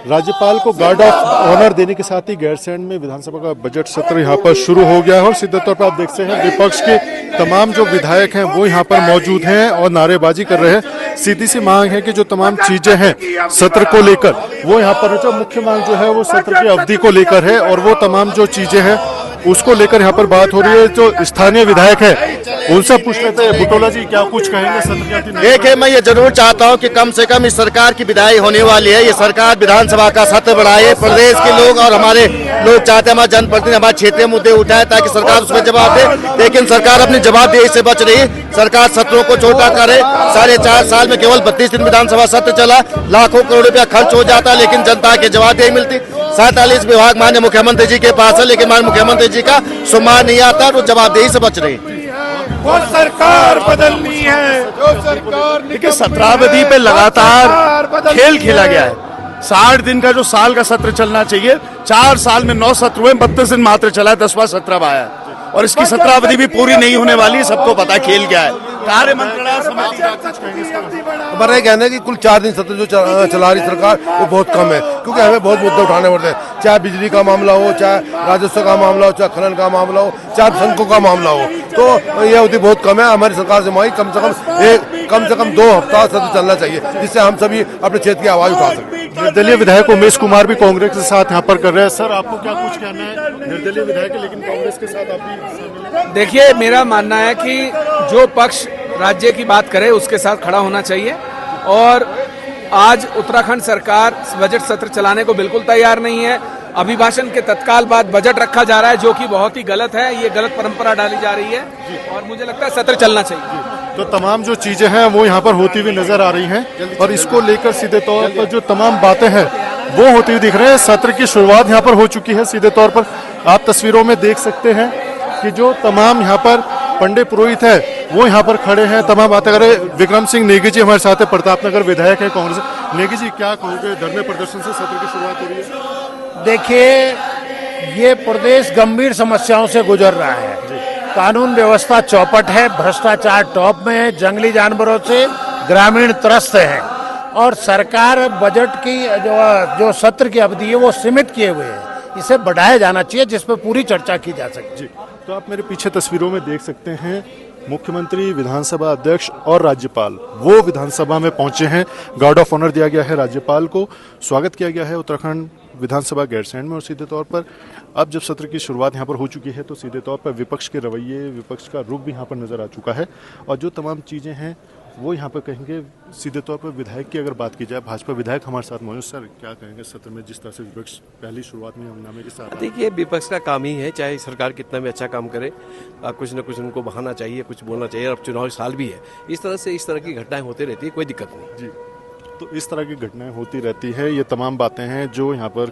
राज्यपाल को guard of honour देने के साथ ही गैरसैंण में विधानसभा का बजट सत्र यहाँ पर शुरू हो गया है और सीधे तौर पर आप देखते हैं विपक्ष के तमाम जो विधायक हैं वो यहाँ पर मौजूद हैं और नारेबाजी कर रहे हैं। सीधी सी मांग है कि जो तमाम चीजें हैं सत्र को लेकर वो यहाँ पर जो मुख्य मांग जो है वो सत्र की अवधि को लेकर है और वो तमाम जो चीजें हैं उसको लेकर यहाँ पर बात हो रही है। जो स्थानीय विधायक है उनसे पूछ लेते हैं। बुटोला जी क्या कुछ कहेंगे सत्र की अवधि? देखिए, मैं ये जरूर चाहता हूँ कि कम से कम इस सरकार की विदाई होने वाली है, ये सरकार विधानसभा का सत्र बढ़ाए, प्रदेश के लोग और हमारे लोग चाहते हैं हमारे जनप्रतिनिधि हमारे क्षेत्रीय मुद्दे उठाए ताकि सरकार उसमें जवाब दे, लेकिन सरकार अपनी जवाबदेही से बच रही। सरकार सत्रों को छोटा करे। 4.5 साल में केवल 32 दिन विधानसभा सत्र चला, लाखों करोड़ रुपया खर्च हो जाता, लेकिन जनता की जवाबदेही मिलती। 47 विभाग माननीय मुख्यमंत्री जी के पास है, लेकिन माननीय मुख्यमंत्री जी का सुमार नहीं आता, वो जवाबदेही से बच रही। वो सरकार बदलनी है जो सरकार। देखिए, सत्रावधि पे लगातार खेल खेला गया है। 60 दिन का जो साल का सत्र चलना चाहिए, 4 साल में 9 सत्र हुए, 32 दिन मात्र चला है, 10वां सत्र आया है और इसकी सत्रावधि भी पूरी नहीं होने वाली। सबको पता खेल क्या है। कार्य मंत्रणा हमारा ये कहना है कि कुल 4 दिन सत्र जो चला रही सरकार वो बहुत कम है, क्योंकि हमें बहुत मुद्दे उठाने पड़ते हैं, चाहे बिजली का मामला हो, चाहे राजस्व का मामला हो, चाहे खनन का मामला हो, चाहे सड़कों का मामला हो। तो ये अवधि बहुत कम है। हमारी सरकार से मांग कम से कम 2 हफ्ता सत्र चलना चाहिए, जिससे हम सभी अपने क्षेत्र की आवाज उठा सकें। निर्दलीय विधायक उमेश कुमार भी कांग्रेस के साथ यहाँ पर कर रहे हैं। सर आपको क्या कुछ कहना है? निर्दलीय विधायक है लेकिन कांग्रेस के साथ आप भी। देखिए, मेरा मानना है कि जो पक्ष राज्य की बात करे उसके साथ खड़ा होना चाहिए और आज उत्तराखंड सरकार बजट सत्र चलाने को बिल्कुल तैयार नहीं है। अभिभाषण के तत्काल बाद बजट रखा जा रहा है, जो कि बहुत ही गलत है। ये गलत परंपरा डाली जा रही है और मुझे लगता है सत्र चलना चाहिए। तो तमाम जो चीजें हैं वो यहाँ पर होती हुई नजर आ रही हैं और इसको लेकर सीधे तौर पर जो तमाम बातें हैं वो होती हुई दिख रहे हैं। सत्र की शुरुआत यहाँ पर हो चुकी है। सीधे तौर पर आप तस्वीरों में देख सकते हैं कि जो तमाम यहाँ पर पंडित पुरोहित है वो यहाँ पर खड़े हैं, तमाम बातें कर रहे हैं। विक्रम सिंह नेगी जी हमारे साथ है, प्रतापनगर विधायक है कांग्रेस। नेगी जी क्या कहोगे, धरने प्रदर्शन से सत्र की शुरुआत हो रही है? देखिए, ये प्रदेश गंभीर समस्याओं से गुजर रहा है। कानून व्यवस्था चौपट है, भ्रष्टाचार टॉप में है, जंगली जानवरों से ग्रामीण त्रस्त है और सरकार बजट की जो सत्र की अवधि है वो सीमित किए हुए है। इसे बढ़ाया जाना चाहिए जिस पर पूरी चर्चा की जा सके। तो आप मेरे पीछे तस्वीरों में देख सकते हैं मुख्यमंत्री, विधानसभा अध्यक्ष और राज्यपाल वो विधानसभा में पहुंचे हैं। गार्ड ऑफ ऑनर दिया गया है राज्यपाल को, स्वागत किया गया है उत्तराखंड विधानसभा गैरसैंण में। और सीधे तौर पर अब जब सत्र की शुरुआत यहाँ पर हो चुकी है तो सीधे तौर पर विपक्ष के रवैये, विपक्ष का रुख भी यहाँ पर नजर आ चुका है और जो तमाम चीजें हैं वो यहाँ पर कहेंगे। सीधे तौर पर विधायक की अगर बात की जाए, भाजपा विधायक हमारे साथ मौजूद। सर क्या कहेंगे सत्र में जिस तरह से विपक्ष पहली शुरुआत में हंगामे के साथ? देखिए, विपक्ष का काम ही है, चाहे सरकार कितना भी अच्छा काम करे, कुछ न कुछ उनको बहाना चाहिए, कुछ बोलना चाहिए। अब चुनावी साल भी है, इस तरह से इस तरह की घटनाएं होती रहती है, कोई दिक्कत नहीं जी। तो इस तरह की घटनाएं होती रहती है। ये तमाम बातें हैं जो यहाँ पर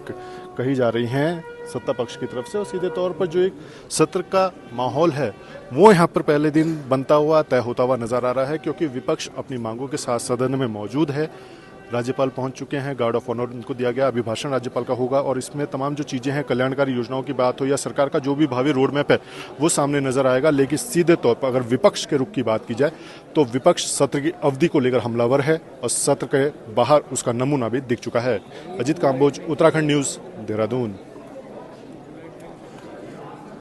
कही जा रही हैं सत्ता पक्ष की तरफ से और सीधे तौर पर जो एक सत्र का माहौल है वो यहाँ पर पहले दिन बनता हुआ, तय होता हुआ नजर आ रहा है, क्योंकि विपक्ष अपनी मांगों के साथ सदन में मौजूद है। राज्यपाल पहुंच चुके हैं, गार्ड ऑफ ऑनर उनको दिया गया, अभिभाषण राज्यपाल का होगा और इसमें तमाम जो चीज़ें हैं, कल्याणकारी योजनाओं की बात हो या सरकार का जो भी भावी रोड मैप है वो सामने नजर आएगा। लेकिन सीधे तौर पर अगर विपक्ष के रुख की बात की जाए तो विपक्ष सत्र की अवधि को लेकर हमलावर है और सत्र के बाहर उसका नमूना भी दिख चुका है। अजीत काम्बोज, उत्तराखंड न्यूज़, देहरादून।